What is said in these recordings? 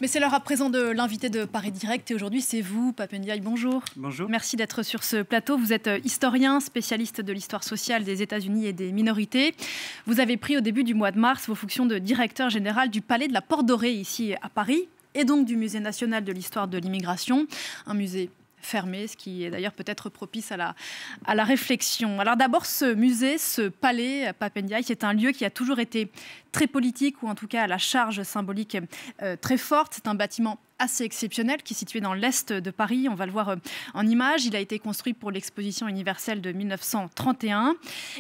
Mais c'est l'heure à présent de l'invité de Paris Direct et aujourd'hui c'est vous, Pape Ndiaye, bonjour. Bonjour. Merci d'être sur ce plateau. Vous êtes historien, spécialiste de l'histoire sociale des États-Unis et des minorités. Vous avez pris au début du mois de mars vos fonctions de directeur général du Palais de la Porte Dorée ici à Paris et donc du Musée national de l'histoire de l'immigration, un musée fermé, ce qui est d'ailleurs peut-être propice à la réflexion. Alors d'abord, ce musée, ce palais, Pape Ndiaye, c'est un lieu qui a toujours été très politique, ou en tout cas à la charge symbolique très forte. C'est un bâtiment assez exceptionnel qui est situé dans l'est de Paris. On va le voir en image. Il a été construit pour l'exposition universelle de 1931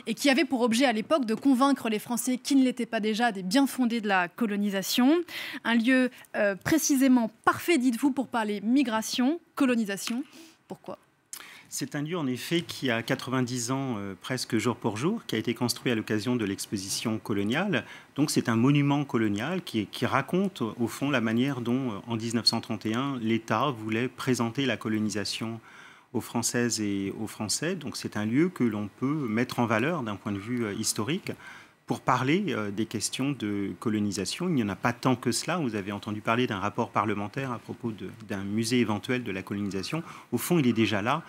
et qui avait pour objet à l'époque de convaincre les Français qui ne l'étaient pas déjà des bien-fondés de la colonisation. Un lieu précisément parfait, dites-vous, pour parler migration, colonisation. Pourquoi ? C'est un lieu, en effet, qui a 90 ans presque jour pour jour, qui a été construit à l'occasion de l'exposition coloniale. Donc c'est un monument colonial qui raconte, au fond, la manière dont, en 1931, l'État voulait présenter la colonisation aux Françaises et aux Français. Donc c'est un lieu que l'on peut mettre en valeur d'un point de vue historique pour parler des questions de colonisation. Il n'y en a pas tant que cela. Vous avez entendu parler d'un rapport parlementaire à propos d'un musée éventuel de la colonisation. Au fond, il est déjà là.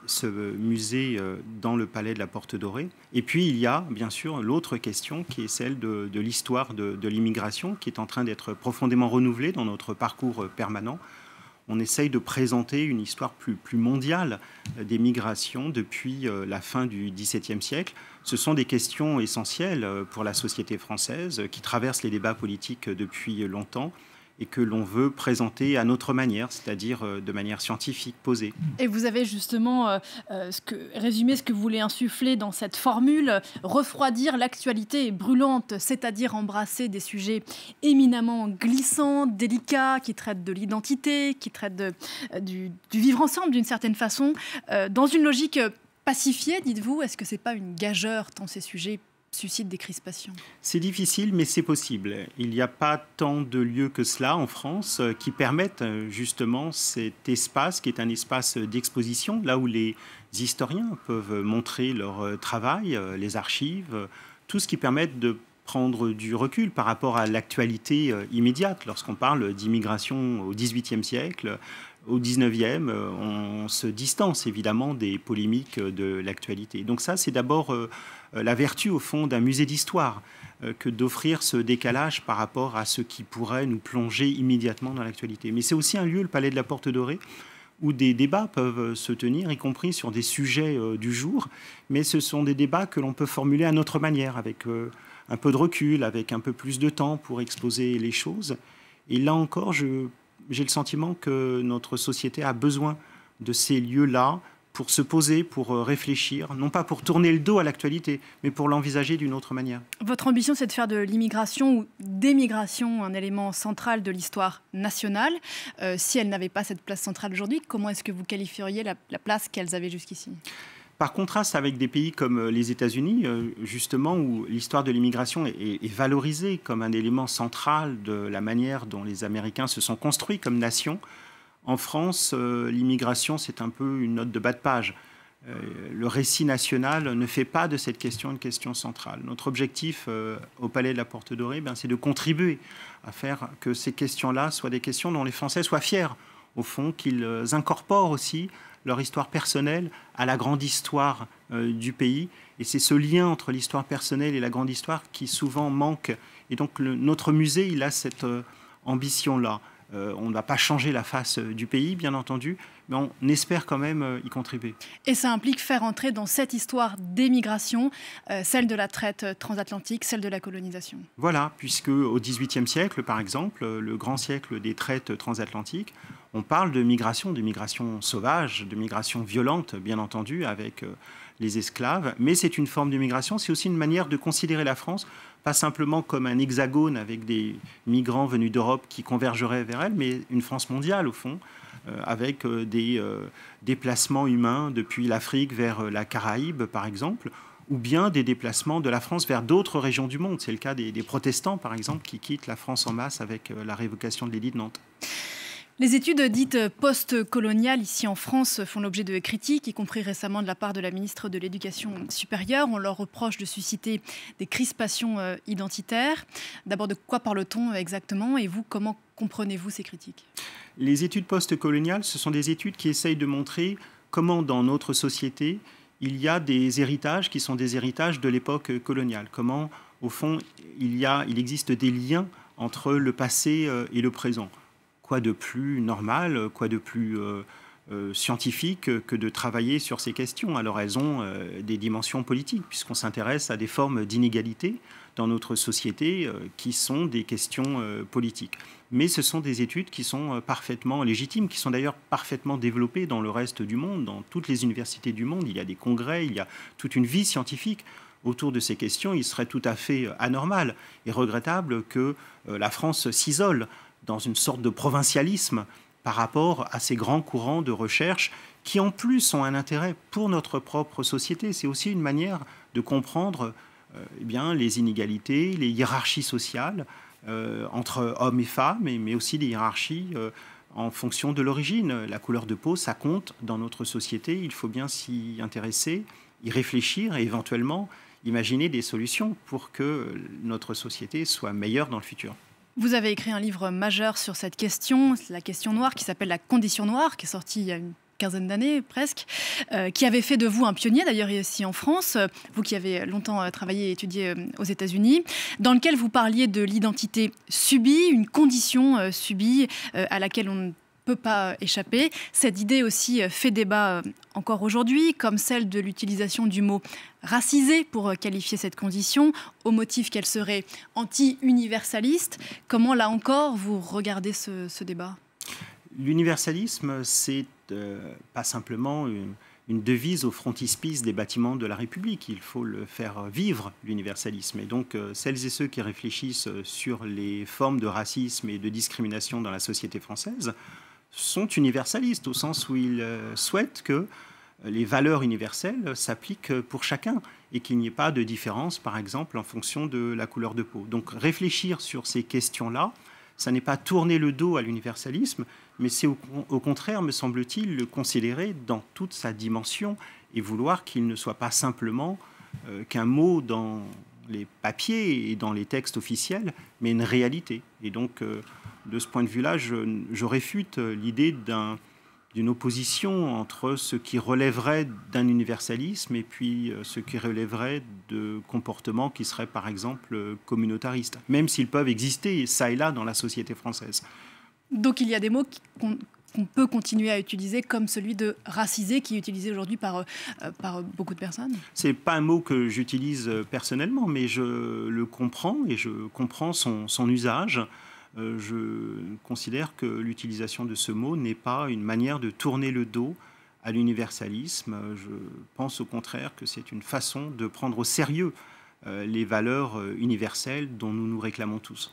Ce musée dans le palais de la Porte Dorée. Et puis il y a bien sûr l'autre question qui est celle de l'histoire de l'immigration qui est en train d'être profondément renouvelée dans notre parcours permanent. On essaye de présenter une histoire plus mondiale des migrations depuis la fin du XVIIe siècle. Ce sont des questions essentielles pour la société française qui traversent les débats politiques depuis longtemps et que l'on veut présenter à notre manière, c'est-à-dire de manière scientifique, posée. Et vous avez justement résumé ce que vous voulez insuffler dans cette formule, refroidir l'actualité brûlante, c'est-à-dire embrasser des sujets éminemment glissants, délicats, qui traitent de l'identité, qui traitent du vivre ensemble d'une certaine façon, dans une logique pacifiée, dites-vous. Est-ce que ce n'est pas une gageure tant ces sujets suscite des crispations? C'est difficile, mais c'est possible. Il n'y a pas tant de lieux que cela en France qui permettent justement cet espace qui est un espace d'exposition, là où les historiens peuvent montrer leur travail, les archives, tout ce qui permet de prendre du recul par rapport à l'actualité immédiate. Lorsqu'on parle d'immigration au XVIIIe siècle, au XIXe, on se distance évidemment des polémiques de l'actualité. Donc ça, c'est d'abord la vertu, au fond, d'un musée d'histoire, que d'offrir ce décalage par rapport à ce qui pourrait nous plonger immédiatement dans l'actualité. Mais c'est aussi un lieu, le Palais de la Porte Dorée, où des débats peuvent se tenir, y compris sur des sujets du jour. Mais ce sont des débats que l'on peut formuler à notre manière, avec un peu de recul, avec un peu plus de temps pour exposer les choses. Et là encore, j'ai le sentiment que notre société a besoin de ces lieux-là pour se poser, pour réfléchir, non pas pour tourner le dos à l'actualité, mais pour l'envisager d'une autre manière. Votre ambition, c'est de faire de l'immigration ou d'émigration un élément central de l'histoire nationale. Si elle n'avait pas cette place centrale aujourd'hui, comment est-ce que vous qualifieriez la place qu'elles avaient jusqu'ici ? Par contraste avec des pays comme les États-Unis, justement, où l'histoire de l'immigration est valorisée comme un élément central de la manière dont les Américains se sont construits comme nation, en France, l'immigration, c'est un peu une note de bas de page. Le récit national ne fait pas de cette question une question centrale. Notre objectif au Palais de la Porte Dorée, c'est de contribuer à faire que ces questions-là soient des questions dont les Français soient fiers, au fond, qu'ils incorporent aussi leur histoire personnelle à la grande histoire du pays. Et c'est ce lien entre l'histoire personnelle et la grande histoire qui souvent manque. Et donc notre musée, il a cette ambition-là. On ne va pas changer la face du pays, bien entendu, mais on espère quand même y contribuer. Et ça implique faire entrer dans cette histoire d'émigration, celle de la traite transatlantique, celle de la colonisation. Voilà, puisque au XVIIIe siècle, par exemple, le grand siècle des traites transatlantiques, on parle de migration sauvage, de migration violente, bien entendu, avec les esclaves. Mais c'est une forme de migration, c'est aussi une manière de considérer la France, pas simplement comme un hexagone avec des migrants venus d'Europe qui convergeraient vers elle, mais une France mondiale, au fond, avec des déplacements humains depuis l'Afrique vers la Caraïbe, par exemple, ou bien des déplacements de la France vers d'autres régions du monde. C'est le cas des protestants, par exemple, qui quittent la France en masse avec la révocation de l'édit de Nantes. Les études dites post-coloniales ici en France font l'objet de critiques, y compris récemment de la part de la ministre de l'Éducation supérieure. On leur reproche de susciter des crispations identitaires. D'abord, de quoi parle-t-on exactement? Et vous, comment comprenez-vous ces critiques? Les études postcoloniales, ce sont des études qui essayent de montrer comment dans notre société, il y a des héritages qui sont des héritages de l'époque coloniale. Comment, au fond, il existe des liens entre le passé et le présent. Quoi de plus normal, quoi de plus scientifique que de travailler sur ces questions? Alors elles ont des dimensions politiques, puisqu'on s'intéresse à des formes d'inégalité dans notre société qui sont des questions politiques. Mais ce sont des études qui sont parfaitement légitimes, qui sont d'ailleurs parfaitement développées dans le reste du monde, dans toutes les universités du monde. Il y a des congrès, il y a toute une vie scientifique autour de ces questions. Il serait tout à fait anormal et regrettable que la France s'isole dans une sorte de provincialisme par rapport à ces grands courants de recherche qui, en plus, ont un intérêt pour notre propre société. C'est aussi une manière de comprendre les inégalités, les hiérarchies sociales entre hommes et femmes, mais aussi les hiérarchies en fonction de l'origine. La couleur de peau, ça compte dans notre société. Il faut bien s'y intéresser, y réfléchir et éventuellement imaginer des solutions pour que notre société soit meilleure dans le futur. Vous avez écrit un livre majeur sur cette question, la question noire, qui s'appelle La condition noire, qui est sorti il y a une quinzaine d'années presque, qui avait fait de vous un pionnier d'ailleurs ici en France, vous qui avez longtemps travaillé et étudié aux États-Unis, dans lequel vous parliez de l'identité subie, une condition subie à laquelle on ne peut pas échapper. Cette idée aussi fait débat encore aujourd'hui, comme celle de l'utilisation du mot racisé pour qualifier cette condition, au motif qu'elle serait anti-universaliste. Comment, là encore, vous regardez ce débat? L'universalisme, c'est pas simplement une devise au frontispice des bâtiments de la République. Il faut le faire vivre, l'universalisme. Et donc, celles et ceux qui réfléchissent sur les formes de racisme et de discrimination dans la société française sont universalistes, au sens où ils souhaitent que les valeurs universelles s'appliquent pour chacun et qu'il n'y ait pas de différence, par exemple, en fonction de la couleur de peau. Donc, réfléchir sur ces questions-là, ça n'est pas tourner le dos à l'universalisme, mais c'est au contraire, me semble-t-il, le considérer dans toute sa dimension et vouloir qu'il ne soit pas simplement qu'un mot dans les papiers et dans les textes officiels, mais une réalité. Et donc, de ce point de vue-là, je réfute l'idée d'une opposition entre ce qui relèverait d'un universalisme et puis ce qui relèverait de comportements qui seraient, par exemple, communautaristes, même s'ils peuvent exister ça et là dans la société française. Donc il y a des mots qu'on peut continuer à utiliser, comme celui de racisé, qui est utilisé aujourd'hui par beaucoup de personnes? Ce n'est pas un mot que j'utilise personnellement, mais je le comprends et je comprends son usage. Je considère que l'utilisation de ce mot n'est pas une manière de tourner le dos à l'universalisme. Je pense au contraire que c'est une façon de prendre au sérieux les valeurs universelles dont nous nous réclamons tous.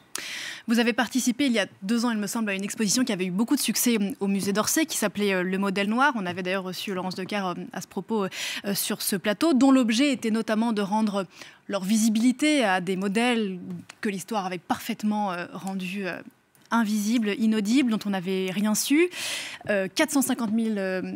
Vous avez participé il y a 2 ans, il me semble, à une exposition qui avait eu beaucoup de succès au musée d'Orsay, qui s'appelait Le Modèle Noir. On avait d'ailleurs reçu Laurence Decker à ce propos sur ce plateau, dont l'objet était notamment de rendre leur visibilité à des modèles que l'histoire avait parfaitement rendus invisibles, inaudibles, dont on n'avait rien su. 450 000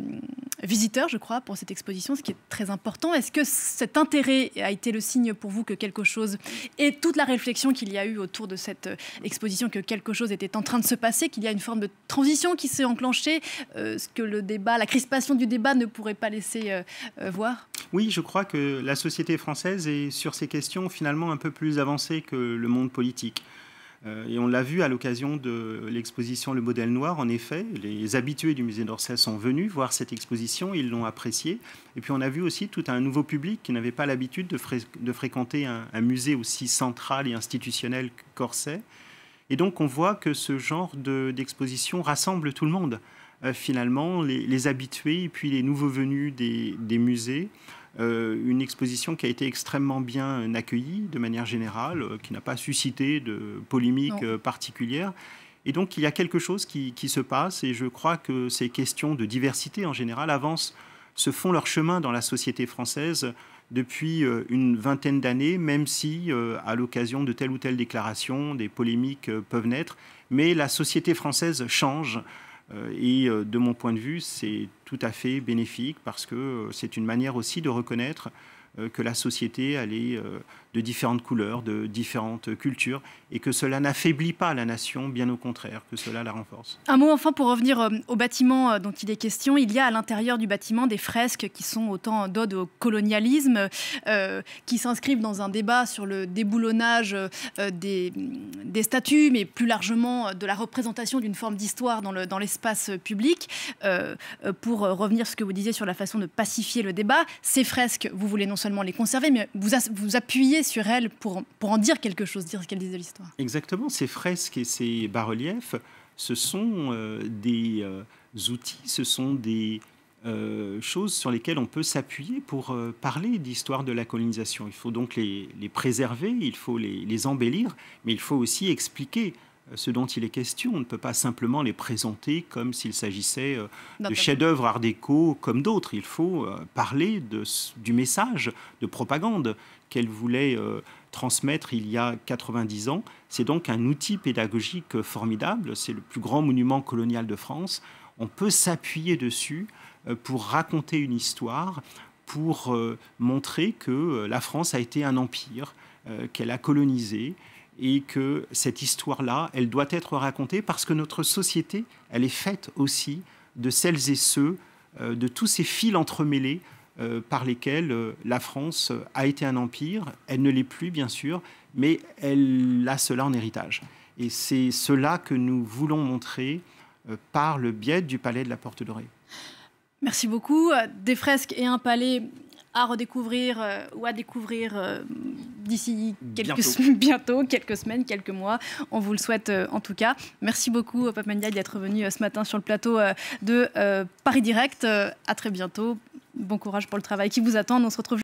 visiteurs, je crois, pour cette exposition, ce qui est très important. Est-ce que cet intérêt a été le signe pour vous que quelque chose, et toute la réflexion qu'il y a eu autour de cette exposition, que quelque chose était en train de se passer, qu'il y a une forme de transition qui s'est enclenchée, ce que le débat, la crispation du débat ne pourrait pas laisser voir? Oui, je crois que la société française est sur ces questions finalement un peu plus avancée que le monde politique. Et on l'a vu à l'occasion de l'exposition Le Modèle Noir. En effet, les habitués du musée d'Orsay sont venus voir cette exposition, ils l'ont appréciée. Et puis on a vu aussi tout un nouveau public qui n'avait pas l'habitude de fréquenter un musée aussi central et institutionnel qu'Orsay. Et donc on voit que ce genre d'exposition rassemble tout le monde. Finalement, les habitués et puis les nouveaux venus des musées. Une exposition qui a été extrêmement bien accueillie de manière générale, qui n'a pas suscité de polémique particulière. Et donc il y a quelque chose qui se passe et je crois que ces questions de diversité en général se font leur chemin dans la société française depuis une vingtaine d'années, même si à l'occasion de telle ou telle déclaration, des polémiques peuvent naître. Mais la société française change. Et de mon point de vue, c'est tout à fait bénéfique parce que c'est une manière aussi de reconnaître que la société elle est de différentes couleurs, de différentes cultures et que cela n'affaiblit pas la nation, bien au contraire, que cela la renforce. Un mot enfin pour revenir au bâtiment dont il est question. Il y a à l'intérieur du bâtiment des fresques qui sont autant d'odes au colonialisme, qui s'inscrivent dans un débat sur le déboulonnage des statues, mais plus largement de la représentation d'une forme d'histoire dans l'espace public. Pour revenir à ce que vous disiez sur la façon de pacifier le débat, ces fresques, vous voulez non seulement les conserver, mais vous appuyez sur elles pour en dire quelque chose, dire ce qu'elles disent de l'histoire. Exactement, ces fresques et ces bas-reliefs, ce sont des outils, ce sont des choses sur lesquelles on peut s'appuyer pour parler d'histoire de la colonisation. Il faut donc les préserver, il faut les embellir, mais il faut aussi expliquer ce dont il est question. On ne peut pas simplement les présenter comme s'il s'agissait de chefs-d'œuvre art déco comme d'autres. Il faut parler du message de propagande qu'elle voulait transmettre il y a 90 ans. C'est donc un outil pédagogique formidable. C'est le plus grand monument colonial de France. On peut s'appuyer dessus pour raconter une histoire, pour montrer que la France a été un empire, qu'elle a colonisé, et que cette histoire-là, elle doit être racontée parce que notre société, elle est faite aussi de celles et ceux, de tous ces fils entremêlés par lesquels la France a été un empire. Elle ne l'est plus, bien sûr, mais elle a cela en héritage. Et c'est cela que nous voulons montrer par le biais du Palais de la Porte Dorée. Merci beaucoup. Des fresques et un palais à redécouvrir ou à découvrir d'ici quelques semaines, quelques mois. On vous le souhaite en tout cas. Merci beaucoup, Pape Magne Ndiaye, d'être venu ce matin sur le plateau de Paris Direct. À très bientôt. Bon courage pour le travail qui vous attend. On se retrouve